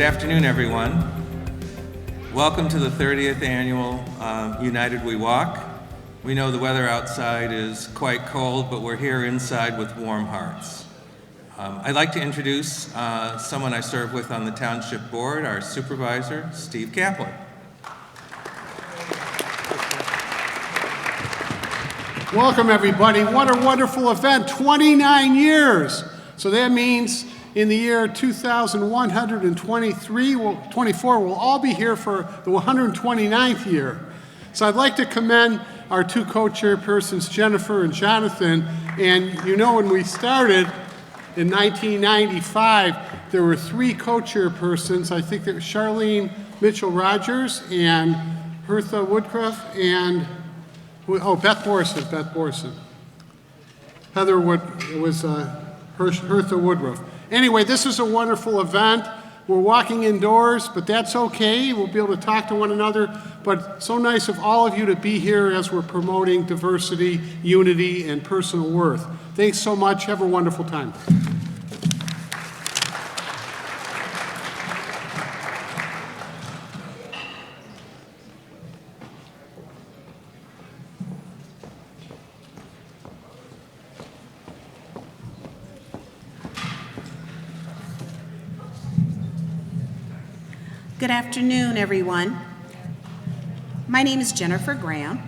afternoon, everyone. Welcome to the 30th annual United We Walk. We know the weather outside is quite cold, but we're here inside with warm hearts. I'd like to introduce someone I serve with on the Township Board, our supervisor, Steve Kaplan. Welcome, everybody. What a wonderful event. 29 years. So that means in the year 2124, we'll all be here for the 129th year. So I'd like to commend our two co-chairpersons, Jennifer and Jonathan. And you know, when we started in 1995, there were three co-chairpersons. I think that was Charlene Mitchell-Rogers and Hertha Woodruff and Beth Borson. Heather was Hertha Woodruff. Anyway, this is a wonderful event. We're walking indoors, but that's okay. We'll be able to talk to one another. But so nice of all of you to be here as we're promoting diversity, unity, and personal worth. Thanks so much. Have a wonderful time. Good afternoon, everyone. My name is Jennifer Graham.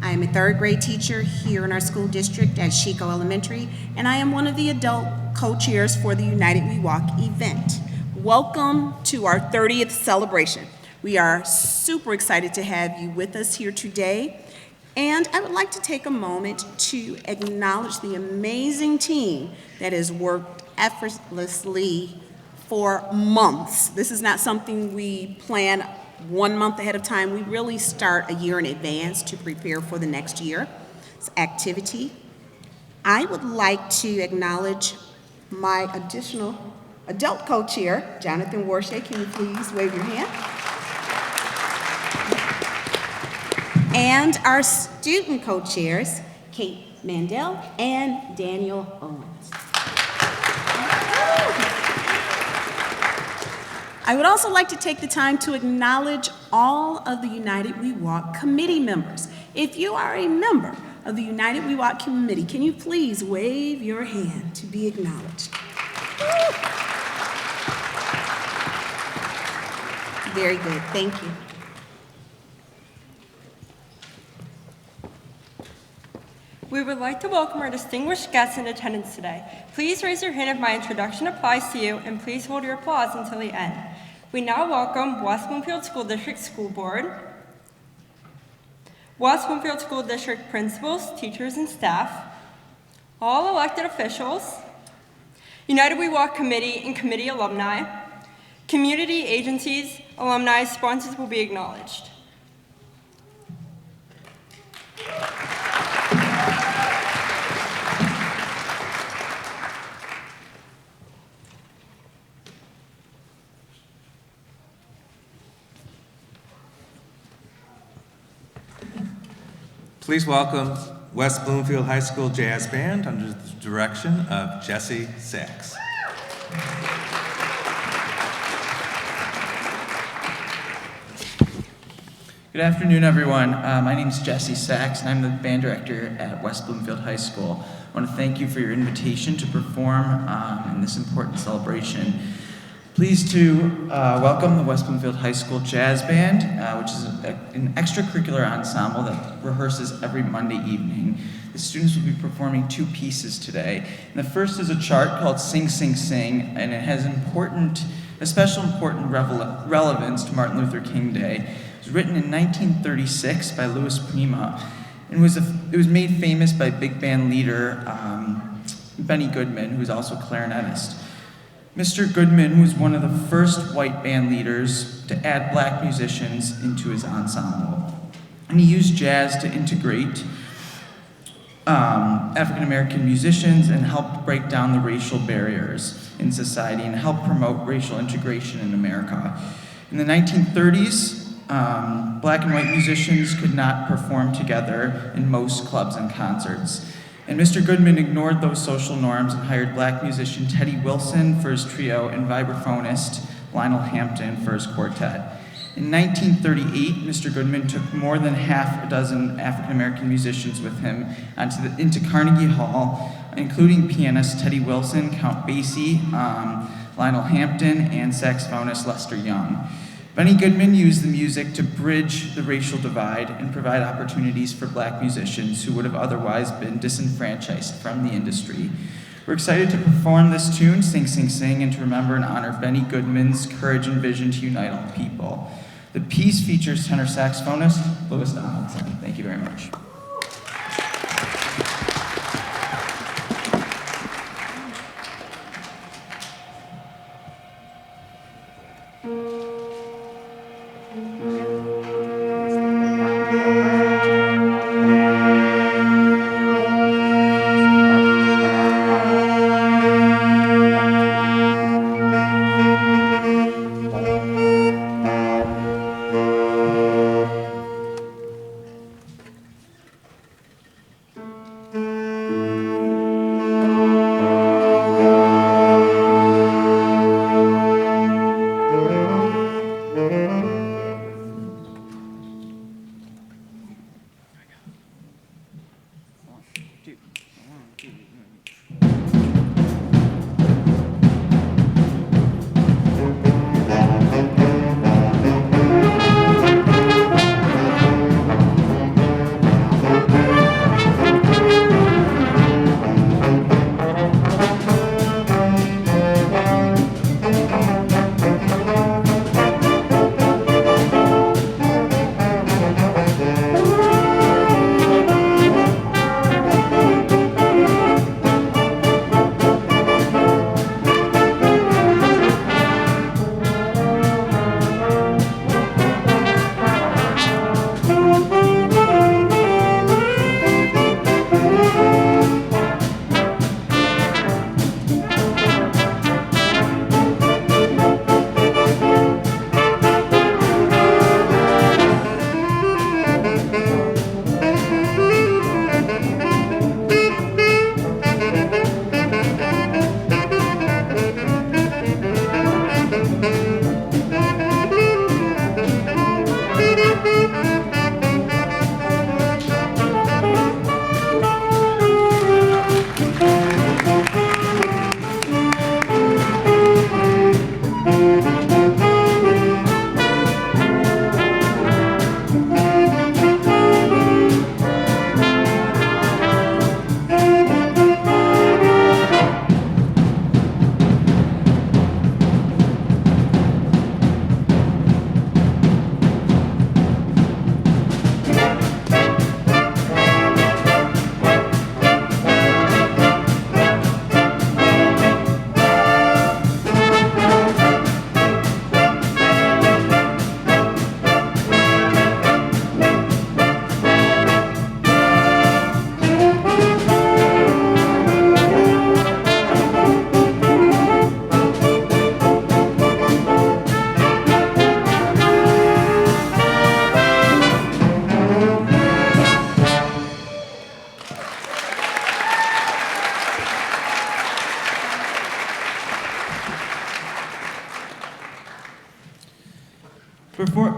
I am a third grade teacher here in our school district at Chico Elementary, and I am one of the adult co-chairs for the United We Walk event. Welcome to our 30th celebration. We are super excited to have you with us here today, and I would like to take a moment to acknowledge the amazing team that has worked effortlessly for months. This is not something we plan 1 month ahead of time. We really start a year in advance to prepare for the next year's activity. I would like to acknowledge my additional adult co-chair, Jonathan Warshay. Can you please wave your hand? And our student co-chairs, Kate Mandel and Daniel Owens. I would also like to take the time to acknowledge all of the United We Walk committee members. If you are a member of the United We Walk committee, can you please wave your hand to be acknowledged? Very good, thank you. We would like to welcome our distinguished guests in attendance today. Please raise your hand if my introduction applies to you, and please hold your applause until the end. We now welcome West Bloomfield School District School Board, West Bloomfield School District principals, teachers, and staff, all elected officials, United We Walk committee and committee alumni, community agencies, alumni, sponsors will be acknowledged. Please welcome West Bloomfield High School Jazz Band under the direction of Jesse Sachs. Good afternoon, everyone. My name is Jesse Sachs, and I'm the band director at West Bloomfield High School. I want to thank you for your invitation to perform in this important celebration. Pleased to welcome the West Bloomfield High School Jazz Band, which is an extracurricular ensemble that rehearses every Monday evening. The students will be performing two pieces today. And the first is a chart called Sing, Sing, Sing, and it has a special important relevance to Martin Luther King Day. It was written in 1936 by Louis Prima, and it was made famous by big band leader Benny Goodman, who was also a clarinetist. Mr. Goodman was one of the first white band leaders to add black musicians into his ensemble. And he used jazz to integrate African-American musicians and helped break down the racial barriers in society and help promote racial integration in America. In the 1930s, black and white musicians could not perform together in most clubs and concerts. And Mr. Goodman ignored those social norms and hired black musician Teddy Wilson for his trio and vibraphonist Lionel Hampton for his quartet. In 1938, Mr. Goodman took more than half a dozen African-American musicians with him into Carnegie Hall, including pianist Teddy Wilson, Count Basie, Lionel Hampton, and saxophonist Lester Young. Benny Goodman used the music to bridge the racial divide and provide opportunities for black musicians who would have otherwise been disenfranchised from the industry. We're excited to perform this tune, Sing, Sing, Sing, and to remember and honor Benny Goodman's courage and vision to unite all people. The piece features tenor saxophonist Louis Donaldson. Thank you very much.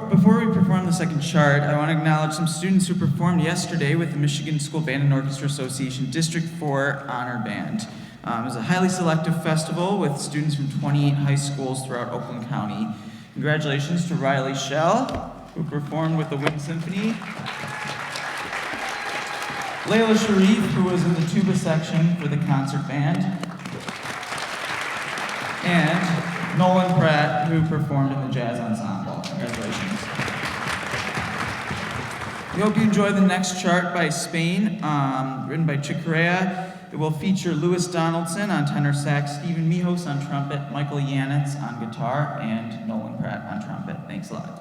Before we perform the second chart, I want to acknowledge some students who performed yesterday with the Michigan School Band and Orchestra Association District 4 Honor Band. It was a highly selective festival with students from 28 high schools throughout Oakland County. Congratulations to Riley Shell, who performed with the Wind Symphony, Layla Sharif, who was in the tuba section for the concert band, and Nolan Pratt, who performed in the jazz ensemble. Congratulations. We hope you enjoy the next chart by Spain, written by Chick Corea. It will feature Louis Donaldson on tenor sax, Stephen Mijos on trumpet, Michael Yanitz on guitar, and Nolan Pratt on trumpet. Thanks a lot.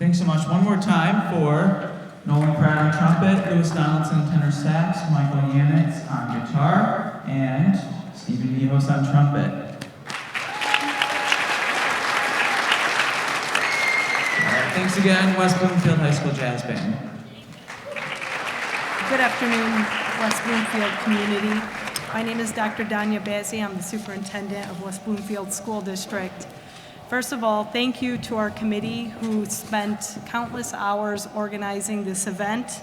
Thanks so much. One more time for Nolan Pratt on trumpet, Lewis Donaldson tenor sax, Michael Yanitz on guitar, and Stephen Vihos on trumpet. All right, thanks again, West Bloomfield High School Jazz Band. Good afternoon, West Bloomfield community. My name is Dr. Danya Bazzi. I'm the superintendent of West Bloomfield School District. First of all, thank you to our committee who spent countless hours organizing this event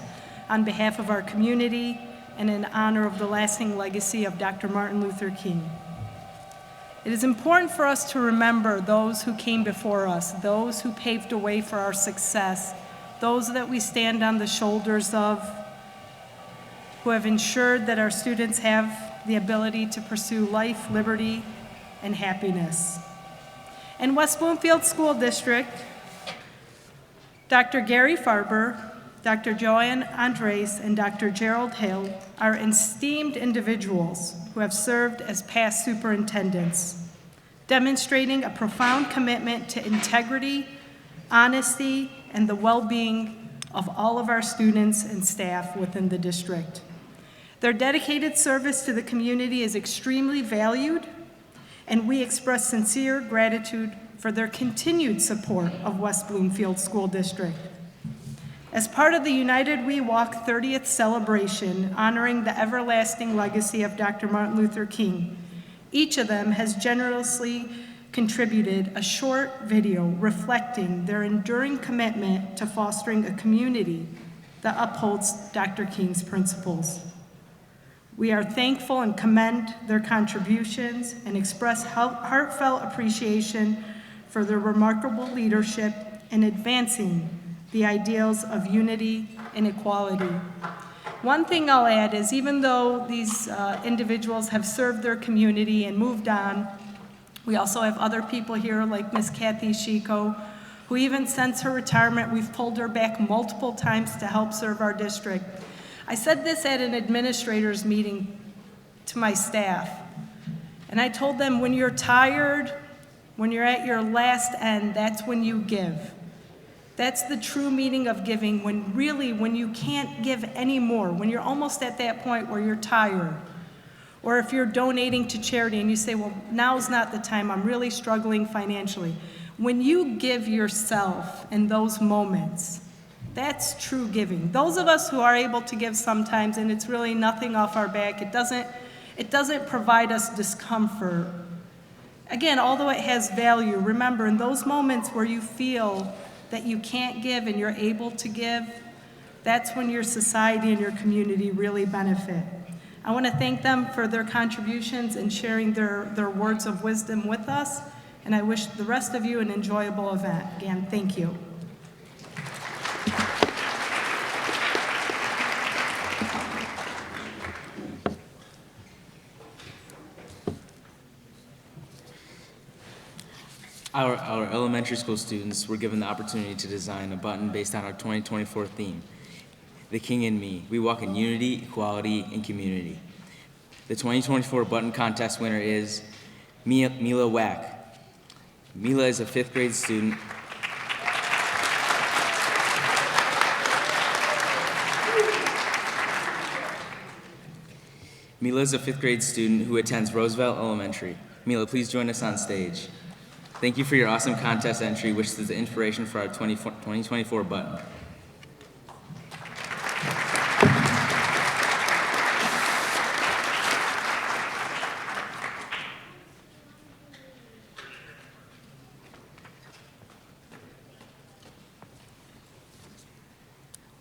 on behalf of our community and in honor of the lasting legacy of Dr. Martin Luther King. It is important for us to remember those who came before us, those who paved the way for our success, those that we stand on the shoulders of, who have ensured that our students have the ability to pursue life, liberty, and happiness. In West Bloomfield School District, Dr. Gary Farber, Dr. Joanne Andres, and Dr. Gerald Hill are esteemed individuals who have served as past superintendents, demonstrating a profound commitment to integrity, honesty, and the well-being of all of our students and staff within the district. Their dedicated service to the community is extremely valued, and we express sincere gratitude for their continued support of West Bloomfield School District. As part of the United We Walk 30th celebration honoring the everlasting legacy of Dr. Martin Luther King, each of them has generously contributed a short video reflecting their enduring commitment to fostering a community that upholds Dr. King's principles. We are thankful and commend their contributions and express heartfelt appreciation for their remarkable leadership in advancing the ideals of unity and equality. One thing I'll add is even though these individuals have served their community and moved on, we also have other people here like Miss Kathy Chico, who even since her retirement, we've pulled her back multiple times to help serve our district. I said this at an administrators meeting to my staff, and I told them when you're tired, when you're at your last end, that's when you give. That's the true meaning of giving, when you can't give anymore, when you're almost at that point where you're tired. Or if you're donating to charity and you say, well, now's not the time, I'm really struggling financially. When you give yourself in those moments, that's true giving. Those of us who are able to give sometimes, and it's really nothing off our back, it doesn't provide us discomfort. Again, although it has value, remember in those moments where you feel that you can't give and you're able to give, that's when your society and your community really benefit. I want to thank them for their contributions and sharing their words of wisdom with us, and I wish the rest of you an enjoyable event. Again, thank you. Our elementary school students were given the opportunity to design a button based on our 2024 theme, The King in Me. We walk in unity, equality, and community. The 2024 button contest winner is Mila Wack. Mila is a fifth grade student. Mila is a fifth grade student who attends Roosevelt Elementary. Mila, please join us on stage. Thank you for your awesome contest entry, which is the inspiration for our 2024 button.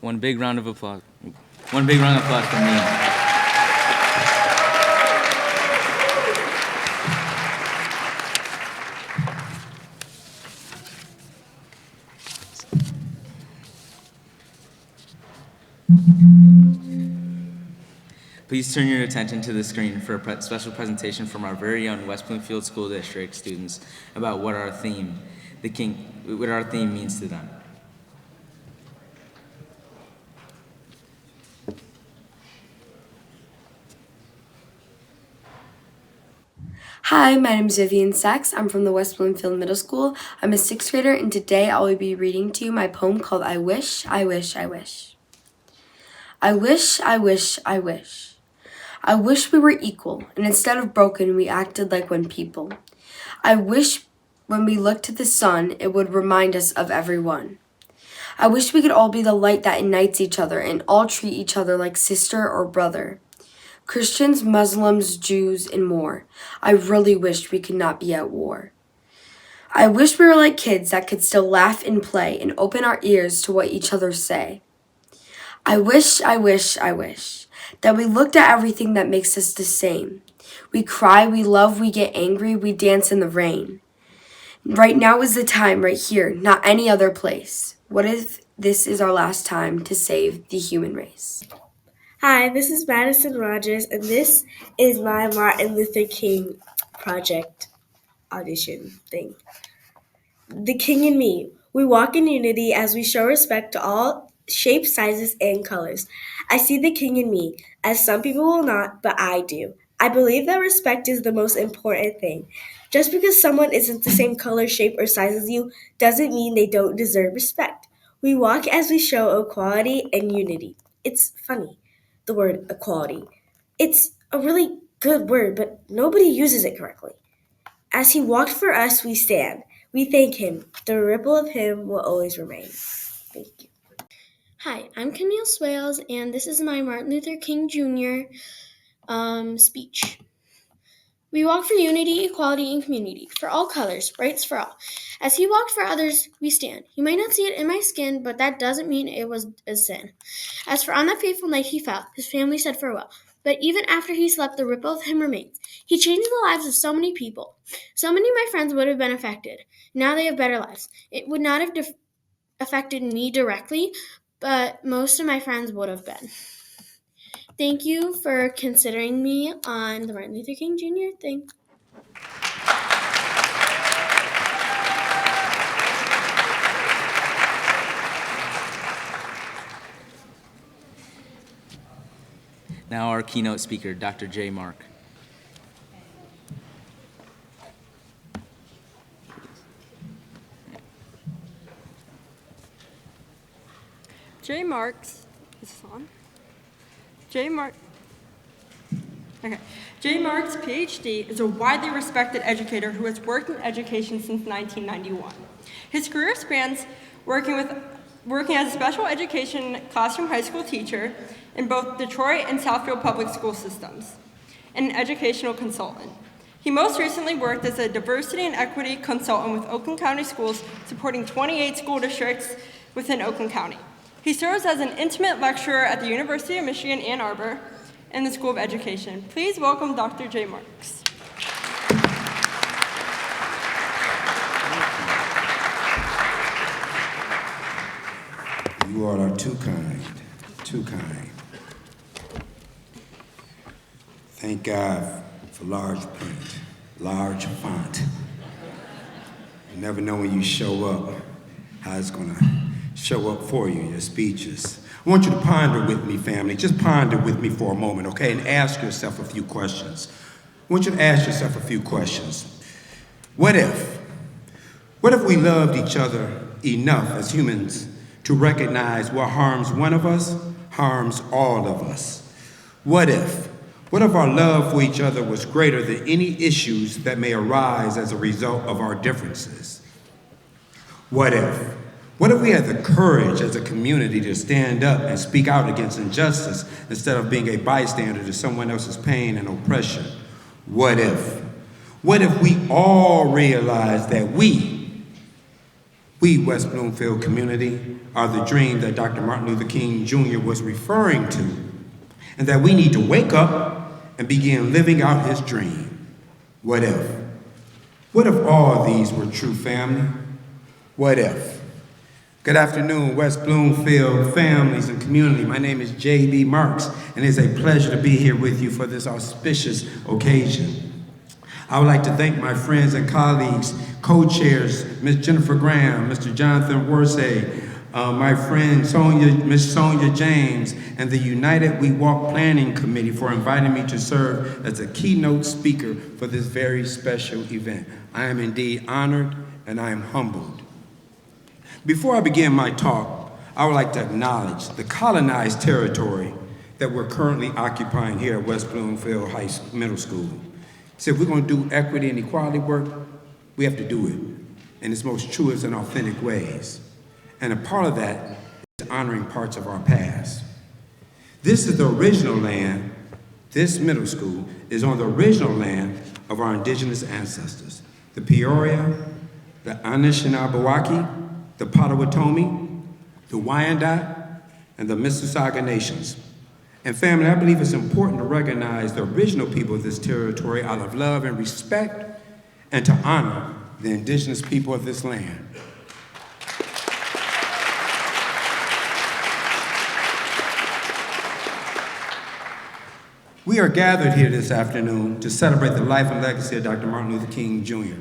One big round of applause for Mila. Please turn your attention to the screen for a special presentation from our very own West Bloomfield School District students about what our theme means to them. Hi, my name is Vivian Sachs. I'm from the West Bloomfield Middle School. I'm a sixth grader, and today I will be reading to you my poem called I Wish, I Wish, I Wish. I wish, I wish, I wish. I wish we were equal, and instead of broken, we acted like one people. I wish when we looked to the sun, it would remind us of everyone. I wish we could all be the light that unites each other and all treat each other like sister or brother. Christians, Muslims, Jews, and more. I really wish we could not be at war. I wish we were like kids that could still laugh and play and open our ears to what each other say. I wish, I wish, I wish that we looked at everything that makes us the same. We cry, we love, we get angry, we dance in the rain. Right now is the time, right here, not any other place. What if this is our last time to save the human race? Hi, this is Madison Rogers, and this is my Martin Luther King project audition thing. The King and Me. We walk in unity as we show respect to all shapes, sizes, and colors. I see the King in me, as some people will not, but I do. I believe that respect is the most important thing. Just because someone isn't the same color, shape, or size as you doesn't mean they don't deserve respect. We walk as we show equality and unity. It's funny, the word equality. It's a really good word, but nobody uses it correctly. As he walked for us, we stand. We thank him. The ripple of him will always remain. Thank you. Hi, I'm Camille Swales, and this is my Martin Luther King Jr. Speech. We walk for unity, equality, and community, for all colors, rights for all. As he walked for others, we stand. You might not see it in my skin, but that doesn't mean it was a sin. As for on that fateful night he fell, his family said farewell. But even after he slept, the ripple of him remains. He changed the lives of so many people. So many of my friends would have been affected. Now they have better lives. It would not have affected me directly, but most of my friends would have been. Thank you for considering me on the Martin Luther King Jr. thing. Now our keynote speaker, Dr. J. Mark. J. Marks, is this on? J. Marks, PhD, is a widely respected educator who has worked in education since 1991. His career spans working as a special education classroom high school teacher in both Detroit and Southfield public school systems, and an educational consultant. He most recently worked as a diversity and equity consultant with Oakland County Schools, supporting 28 school districts within Oakland County. He serves as an intimate lecturer at the University of Michigan, Ann Arbor, and the School of Education. Please welcome Dr. J. Marks. You all are too kind, too kind. Thank God for large print, large font. You never know when you show up, how it's gonna show up for you, your speeches. I want you to ponder with me, family. Just ponder with me for a moment, okay? And ask yourself a few questions. I want you to ask yourself a few questions. What if? What if we loved each other enough as humans to recognize what harms one of us harms all of us? What if? What if our love for each other was greater than any issues that may arise as a result of our differences? What if? What if we had the courage as a community to stand up and speak out against injustice instead of being a bystander to someone else's pain and oppression? What if? What if we all realized that we, West Bloomfield community, are the dream that Dr. Martin Luther King Jr. was referring to, and that we need to wake up and begin living out his dream? What if? What if all these were true, family? What if? Good afternoon, West Bloomfield families and community. My name is J.B. Marks, and it's a pleasure to be here with you for this auspicious occasion. I would like to thank my friends and colleagues, co-chairs, Ms. Jennifer Graham, Mr. Jonathan Worsay, my friend Ms. Sonia James, and the United We Walk Planning Committee for inviting me to serve as a keynote speaker for this very special event. I am indeed honored and I am humbled. Before I begin my talk, I would like to acknowledge the colonized territory that we're currently occupying here at West Bloomfield Middle School. So if we're going to do equity and equality work, we have to do it in its most truest and authentic ways. And a part of that is honoring parts of our past. This is the original land. This middle school is on the original land of our indigenous ancestors, the Peoria, the Anishinaabe, the Potawatomi, the Wyandot, and the Mississauga nations. And family, I believe it's important to recognize the original people of this territory out of love and respect, and to honor the indigenous people of this land. We are gathered here this afternoon to celebrate the life and legacy of Dr. Martin Luther King Jr.,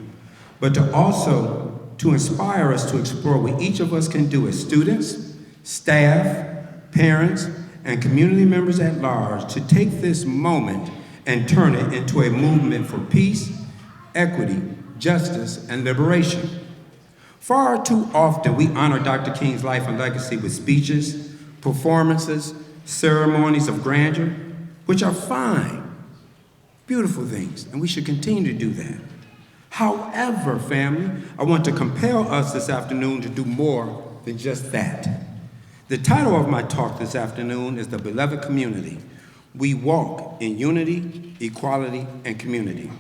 but to also to inspire us to explore what each of us can do as students, staff, parents, and community members at large to take this moment and turn it into a movement for peace, equity, justice, and liberation. Far too often, we honor Dr. King's life and legacy with speeches, performances, ceremonies of grandeur, which are fine, beautiful things, and we should continue to do that. However, family, I want to compel us this afternoon to do more than just that. The title of my talk this afternoon is The Beloved Community. We walk in unity, equality, and community.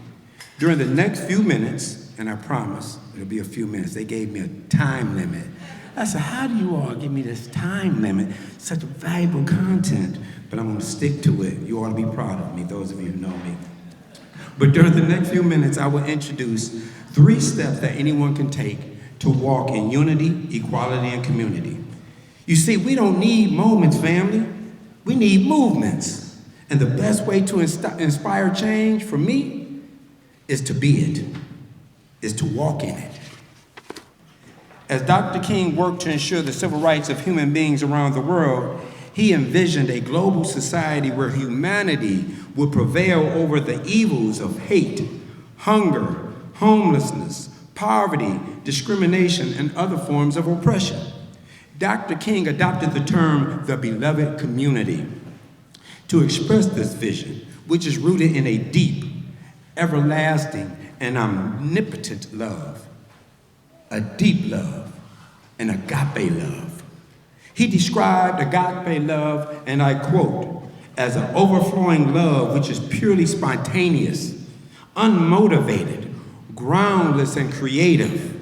During the next few minutes, and I promise it'll be a few minutes, they gave me a time limit. I said, how do you all give me this time limit? Such valuable content, but I'm gonna stick to it. You ought to be proud of me, those of you who know me. But during the next few minutes, I will introduce 3 steps that anyone can take to walk in unity, equality, and community. You see, we don't need moments, family. We need movements. And the best way to inspire change for me is to be it, is to walk in it. As Dr. King worked to ensure the civil rights of human beings around the world, he envisioned a global society where humanity would prevail over the evils of hate, hunger, homelessness, poverty, discrimination, and other forms of oppression. Dr. King adopted the term the beloved community to express this vision, which is rooted in a deep, everlasting, and omnipotent love. A deep love, an agape love. He described agape love, and I quote, as an overflowing love which is purely spontaneous, unmotivated, groundless, and creative.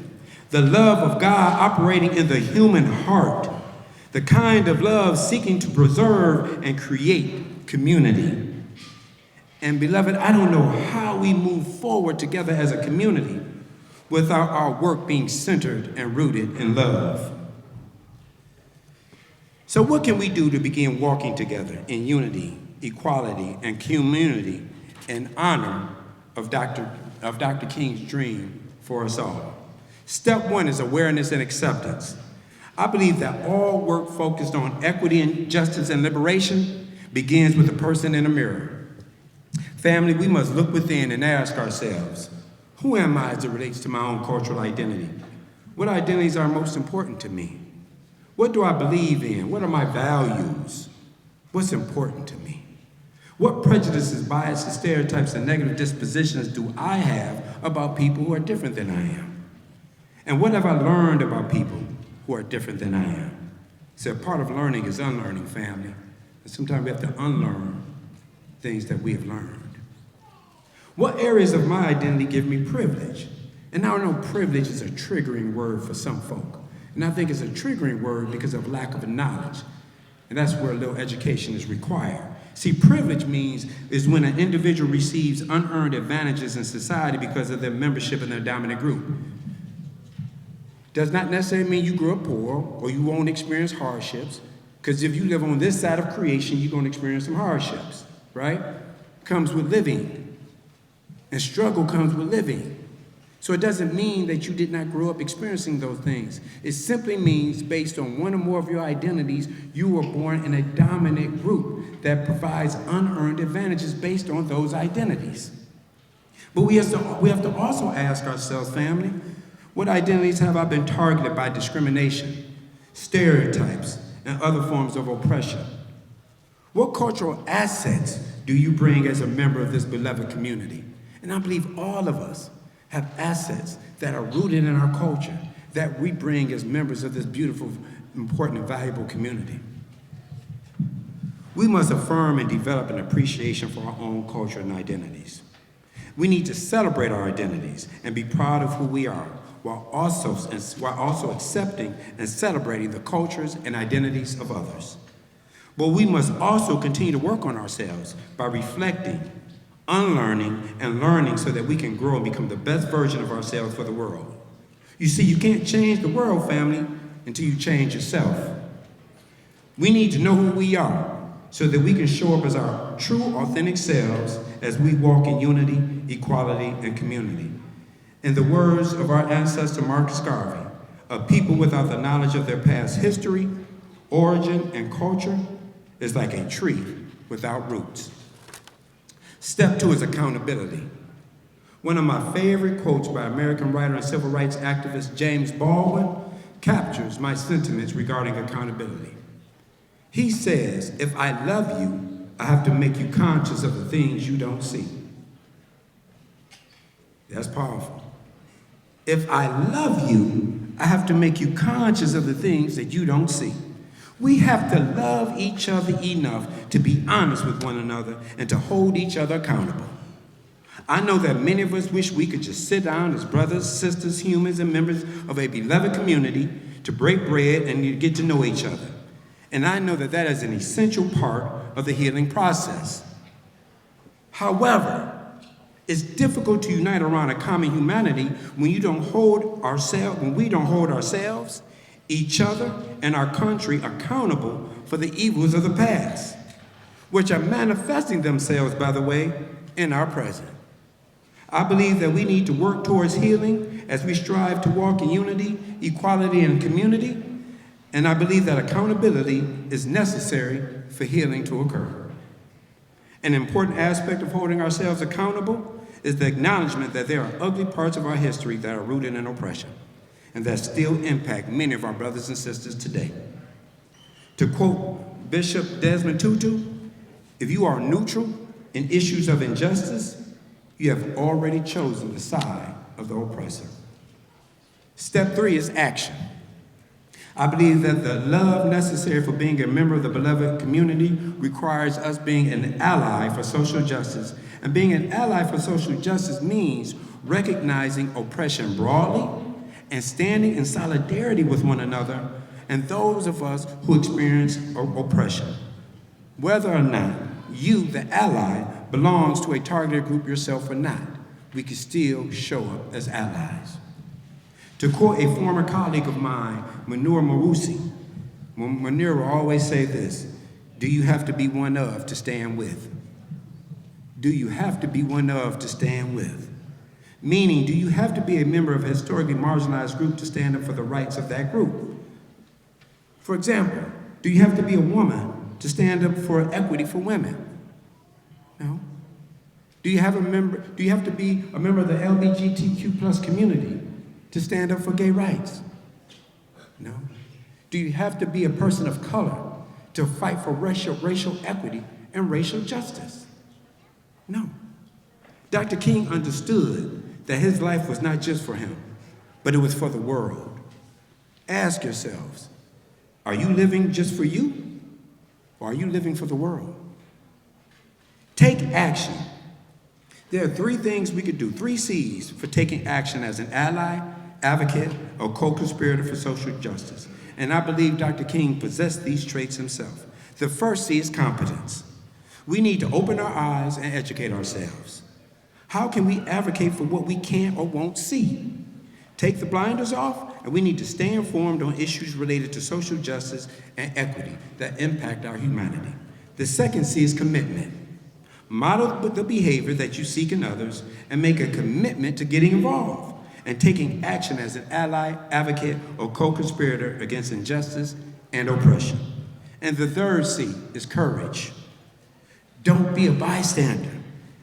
The love of God operating in the human heart, the kind of love seeking to preserve and create community. And beloved, I don't know how we move forward together as a community without our work being centered and rooted in love. So what can we do to begin walking together in unity, equality, and community in honor of Dr. King's dream for us all? Step 1 is awareness and acceptance. I believe that all work focused on equity and justice and liberation begins with the person in the mirror. Family, we must look within and ask ourselves, who am I as it relates to my own cultural identity? What identities are most important to me? What do I believe in? What are my values? What's important to me? What prejudices, biases, stereotypes, and negative dispositions do I have about people who are different than I am? And what have I learned about people who are different than I am? So part of learning is unlearning, family. And sometimes we have to unlearn things that we have learned. What areas of my identity give me privilege? And I know privilege is a triggering word for some folk. And I think it's a triggering word because of lack of knowledge. And that's where a little education is required. See, privilege is when an individual receives unearned advantages in society because of their membership in their dominant group. Does not necessarily mean you grew up poor or you won't experience hardships, because if you live on this side of creation, you're going to experience some hardships, right? Comes with living, and struggle comes with living. So it doesn't mean that you did not grow up experiencing those things. It simply means based on one or more of your identities, you were born in a dominant group that provides unearned advantages based on those identities. But we have to also ask ourselves, family, what identities have I been targeted by discrimination, stereotypes, and other forms of oppression? What cultural assets do you bring as a member of this beloved community? And I believe all of us have assets that are rooted in our culture that we bring as members of this beautiful, important, and valuable community. We must affirm and develop an appreciation for our own culture and identities. We need to celebrate our identities and be proud of who we are, while also accepting and celebrating the cultures and identities of others. But we must also continue to work on ourselves by reflecting, unlearning, and learning so that we can grow and become the best version of ourselves for the world. You see, you can't change the world, family, until you change yourself. We need to know who we are so that we can show up as our true, authentic selves as we walk in unity, equality, and community. In the words of our ancestor Marcus Garvey, a people without the knowledge of their past history, origin, and culture is like a tree without roots. Step 2 is accountability. One of my favorite quotes by American writer and civil rights activist James Baldwin captures my sentiments regarding accountability. He says, if I love you, I have to make you conscious of the things you don't see. That's powerful. If I love you, I have to make you conscious of the things that you don't see. We have to love each other enough to be honest with one another and to hold each other accountable. I know that many of us wish we could just sit down as brothers, sisters, humans, and members of a beloved community to break bread and get to know each other. And I know that that is an essential part of the healing process. However, it's difficult to unite around a common humanity when we don't hold ourselves, each other, and our country accountable for the evils of the past, which are manifesting themselves, by the way, in our present. I believe that we need to work towards healing as we strive to walk in unity, equality, and community, and I believe that accountability is necessary for healing to occur. An important aspect of holding ourselves accountable is the acknowledgement that there are ugly parts of our history that are rooted in oppression and that still impact many of our brothers and sisters today. To quote Bishop Desmond Tutu, if you are neutral in issues of injustice, you have already chosen the side of the oppressor. Step 3 is action. I believe that the love necessary for being a member of the beloved community requires us being an ally for social justice. And being an ally for social justice means recognizing oppression broadly and standing in solidarity with one another and those of us who experience oppression. Whether or not you, the ally, belongs to a targeted group yourself or not, we can still show up as allies. To quote a former colleague of mine, Manur Marusi, Manur will always say this: do you have to be one of to stand with? Do you have to be one of to stand with? Meaning, do you have to be a member of a historically marginalized group to stand up for the rights of that group? For example, do you have to be a woman to stand up for equity for women? No. Do you have to be a member of the LGBTQ plus community to stand up for gay rights? No. Do you have to be a person of color to fight for racial equity and racial justice? No. Dr. King understood that his life was not just for him, but it was for the world. Ask yourselves, are you living just for you, or are you living for the world? Take action. There are 3 things we could do, 3 C's for taking action as an ally, advocate, or co-conspirator for social justice. And I believe Dr. King possessed these traits himself. The first C is competence. We need to open our eyes and educate ourselves. How can we advocate for what we can't or won't see? Take the blinders off, and we need to stay informed on issues related to social justice and equity that impact our humanity. The second C is commitment. Model the behavior that you seek in others and make a commitment to getting involved and taking action as an ally, advocate, or co-conspirator against injustice and oppression. And the third C is courage. Don't be a bystander.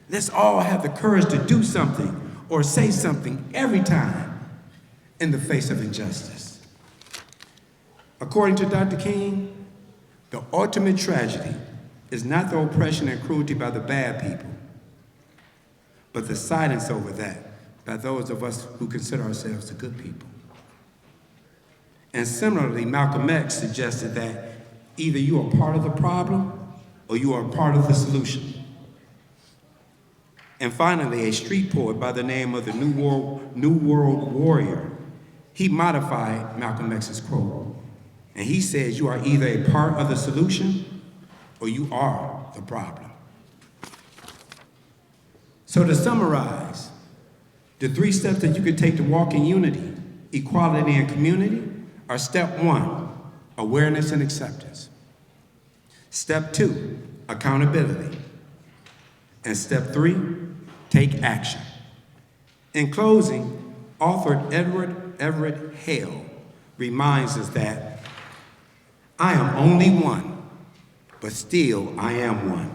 Let's all have the courage to do something or say something every time in the face of injustice. According to Dr. King, the ultimate tragedy is not the oppression and cruelty by the bad people, but the silence over that by those of us who consider ourselves the good people. And similarly, Malcolm X suggested that either you are part of the problem or you are part of the solution. And finally, a street poet by the name of the New World Warrior, he modified Malcolm X's quote, and he says, you are either a part of the solution or you are the problem. So to summarize, the 3 steps that you can take to walk in unity, equality, and community are: step 1, awareness and acceptance. Step 2, accountability. And step 3, take action. In closing, author Edward Everett Hale reminds us that I am only one, but still I am one.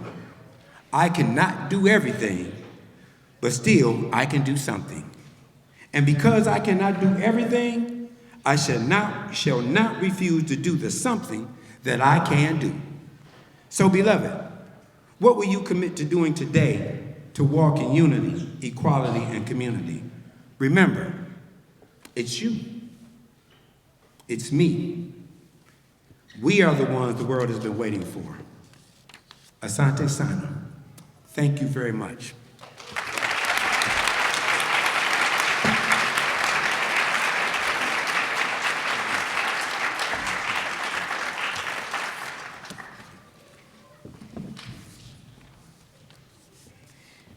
I cannot do everything, but still I can do something. And because I cannot do everything, I shall not refuse to do the something that I can do. So, beloved, what will you commit to doing today to walk in unity, equality, and community? Remember, it's you. It's me. We are the ones the world has been waiting for. Asante Sana. Thank you very much.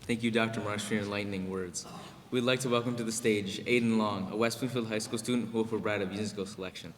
Thank you, Dr. Marsh, for your enlightening words. We'd like to welcome to the stage Aiden Long, a West Bloomfield High School student who will provide a musical selection.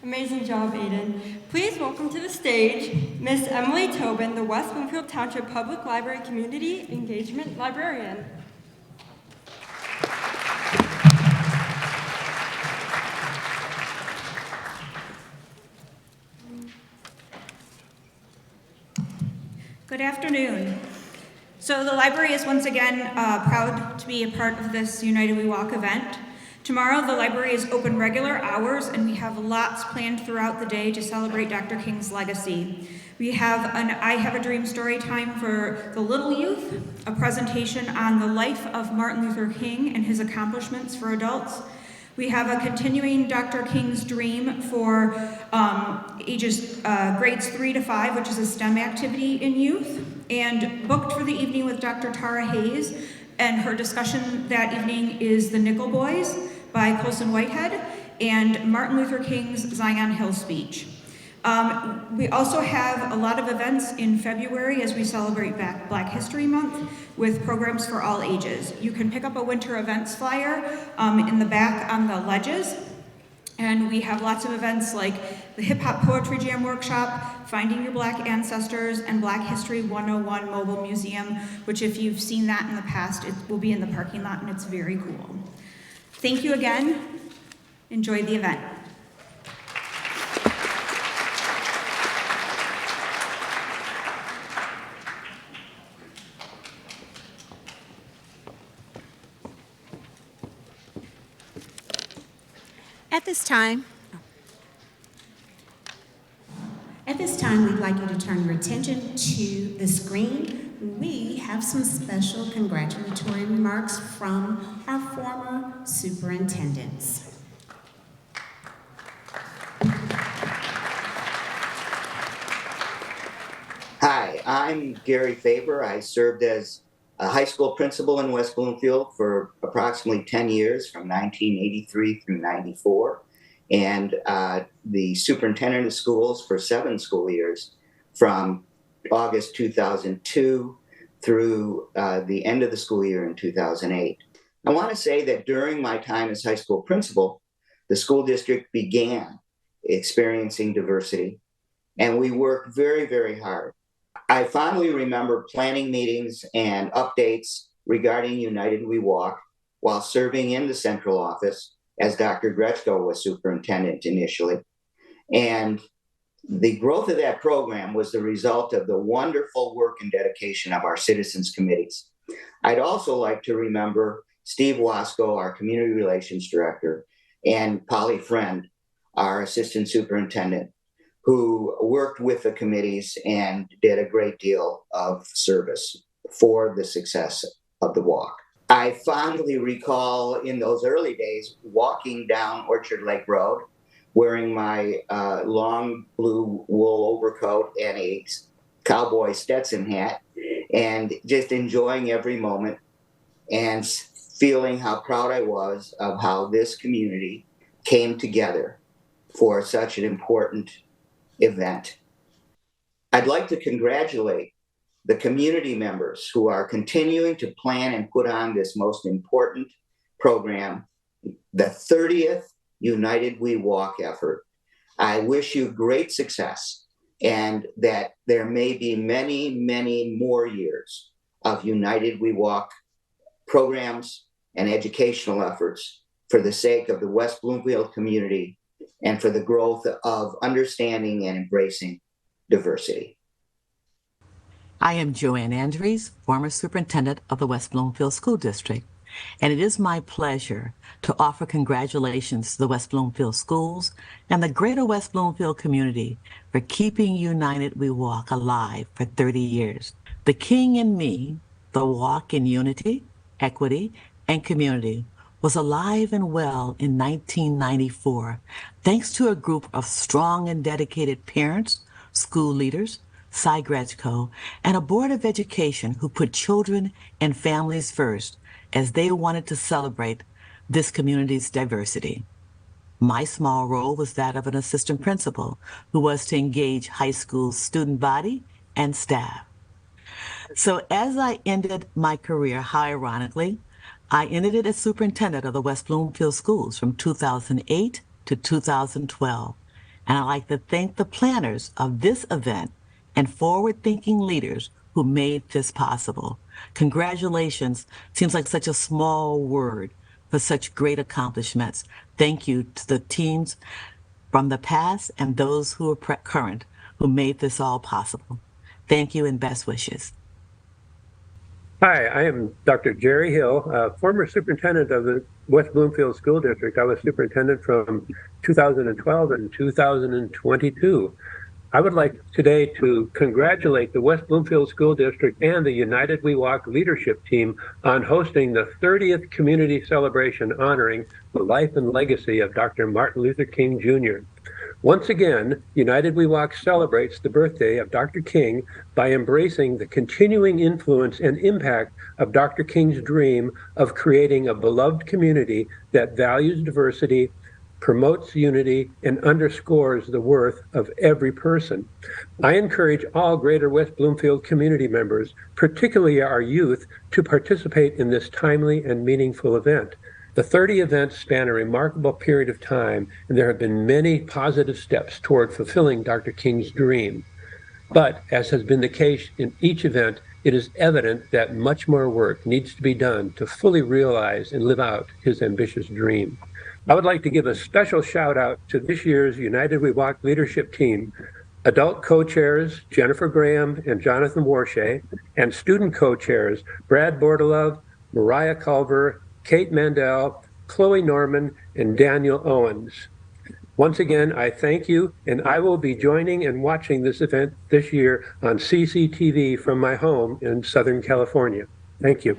Amazing job, Aiden. Please welcome to the stage Miss Emily Tobin, the West Bloomfield Township Public Library Community Engagement Librarian. Good afternoon. So the library is once again proud to be a part of this United We Walk event. Tomorrow the library is open regular hours and we have lots planned throughout the day to celebrate Dr. King's legacy. We have an I Have a Dream story time for the little youth, a presentation on the life of Martin Luther King and his accomplishments for adults. We have a continuing Dr. King's Dream for ages grades 3 to 5, which is a STEM activity in youth, and booked for the evening with Dr. Tara Hayes, and her discussion that evening is The Nickel Boys by Colson Whitehead and Martin Luther King's Zion Hill speech. We also have a lot of events in February as we celebrate Black History Month with programs for all ages. You can pick up a winter events flyer in the back on the ledges. And we have lots of events like the Hip Hop Poetry Jam Workshop, Finding Your Black Ancestors, and Black History 101 Mobile Museum, which if you've seen that in the past, it will be in the parking lot and it's very cool. Thank you again. Enjoy the event. At this time, we'd like you to turn your attention to the screen. We have some special congratulatory remarks from our former superintendents. Hi, I'm Gary Faber. I served as a high school principal in West Bloomfield for approximately 10 years, from 1983 through 94, and the superintendent of schools for 7 school years, from August 2002 through the end of the school year in 2008. I want to say that during my time as high school principal, the school district began experiencing diversity, and we worked very, very hard. I fondly remember planning meetings and updates regarding United We Walk while serving in the central office as Dr. Gretschko was superintendent initially. And the growth of that program was the result of the wonderful work and dedication of our citizens committees. I'd also like to remember Steve Wasco, our community relations director, and Polly Friend, our assistant superintendent, who worked with the committees and did a great deal of service for the success of the walk. I fondly recall in those early days walking down Orchard Lake Road, wearing my long blue wool overcoat and a cowboy Stetson hat, and just enjoying every moment and feeling how proud I was of how this community came together for such an important event. I'd like to congratulate the community members who are continuing to plan and put on this most important program, the 30th United We Walk effort. I wish you great success and that there may be many, many more years of United We Walk programs and educational efforts for the sake of the West Bloomfield community and for the growth of understanding and embracing diversity. I am Joanne Andrews, former superintendent of the West Bloomfield School District, and it is my pleasure to offer congratulations to the West Bloomfield schools and the Greater West Bloomfield community for keeping United We Walk alive for 30 years. The King in Me, the walk in unity, equity, and community, was alive and well in 1994, thanks to a group of strong and dedicated parents, school leaders, Cy Gretschko, and a board of education who put children and families first as they wanted to celebrate this community's diversity. My small role was that of an assistant principal who was to engage high school student body and staff. So as I ended my career, how ironically, I ended it as superintendent of the West Bloomfield Schools from 2008 to 2012. And I'd like to thank the planners of this event and forward-thinking leaders who made this possible. Congratulations seems like such a small word for such great accomplishments. Thank you to the teams from the past and those who are current who made this all possible. Thank you and best wishes. Hi, I am Dr. Jerry Hill, former superintendent of the West Bloomfield School District. I was superintendent from 2012 and 2022. I would like today to congratulate the West Bloomfield School District and the United We Walk leadership team on hosting the 30th community celebration honoring the life and legacy of Dr. Martin Luther King Jr. Once again, United We Walk celebrates the birthday of Dr. King by embracing the continuing influence and impact of Dr. King's dream of creating a beloved community that values diversity, promotes unity, and underscores the worth of every person. I encourage all Greater West Bloomfield community members, particularly our youth, to participate in this timely and meaningful event. The 30 events span a remarkable period of time, and there have been many positive steps toward fulfilling Dr. King's dream. But, as has been the case in each event, it is evident that much more work needs to be done to fully realize and live out his ambitious dream. I would like to give a special shout out to this year's United We Walk leadership team, adult co-chairs Jennifer Graham and Jonathan Warshay, and student co-chairs Brad Bordalove, Mariah Culver, Kate Mandel, Chloe Norman, and Daniel Owens. Once again, I thank you, and I will be joining and watching this event this year on CCTV from my home in Southern California. Thank you.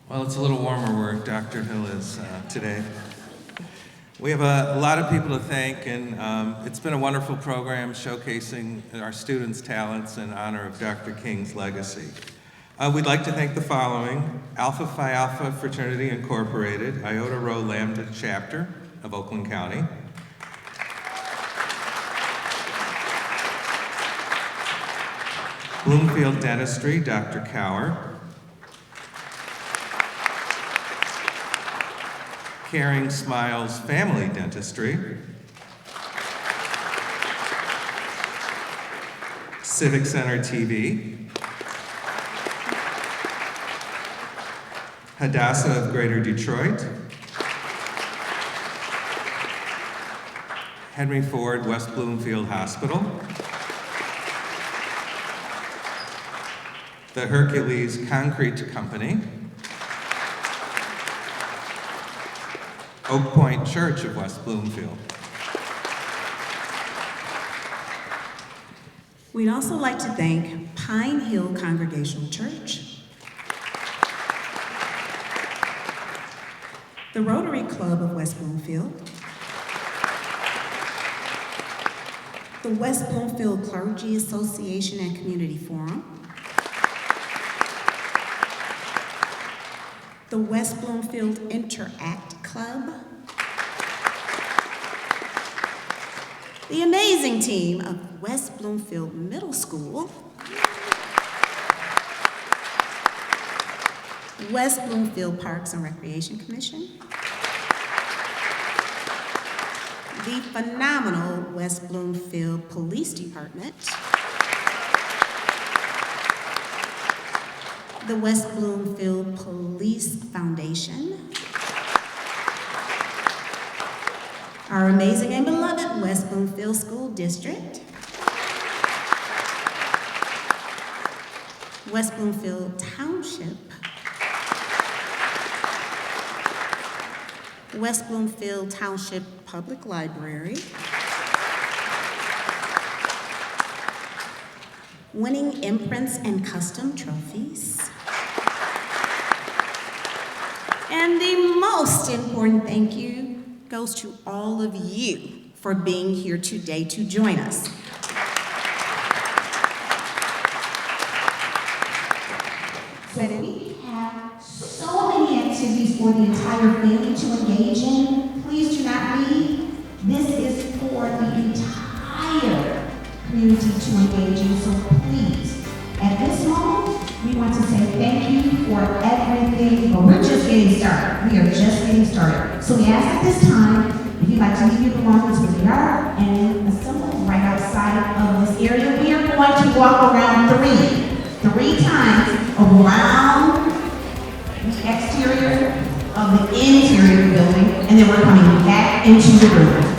Well, it's a little warmer where Dr. Hill is today. We have a lot of people to thank, and it's been a wonderful program showcasing our students' talents in honor of Dr. King's legacy. We'd like to thank the following: Alpha Phi Alpha Fraternity Incorporated, Iota Rho Lambda Chapter of Oakland County, Bloomfield Dentistry, Dr. Cower, Caring Smiles Family Dentistry, Civic Center TV, Hadassah of Greater Detroit, Henry Ford West Bloomfield Hospital, the Hercules Concrete Company, Oak Point Church of West Bloomfield. We'd also like to thank Pine Hill Congregational Church, the Rotary Club of West Bloomfield, the West Bloomfield Clergy Association and Community Forum, the West Bloomfield Interact Club, the amazing team of West Bloomfield Middle School, West Bloomfield Parks and Recreation Commission, the phenomenal West Bloomfield Police Department, the West Bloomfield Police Foundation, our amazing and beloved West Bloomfield School District, West Bloomfield Township, West Bloomfield Township Public Library, Winning Imprints and Custom Trophies, and the most important thank you goes to all of you for being here today to join us. So we have so many activities for the entire family to engage in. Please do not leave. This is for the entire community to engage in. So please, at this moment, we want to say thank you. getting started. So we ask at this time, if you'd like to leave your belongings where they are and assemble right outside of this area, we are going to walk around three times around the exterior of the interior of the building, and then we're coming back into the room.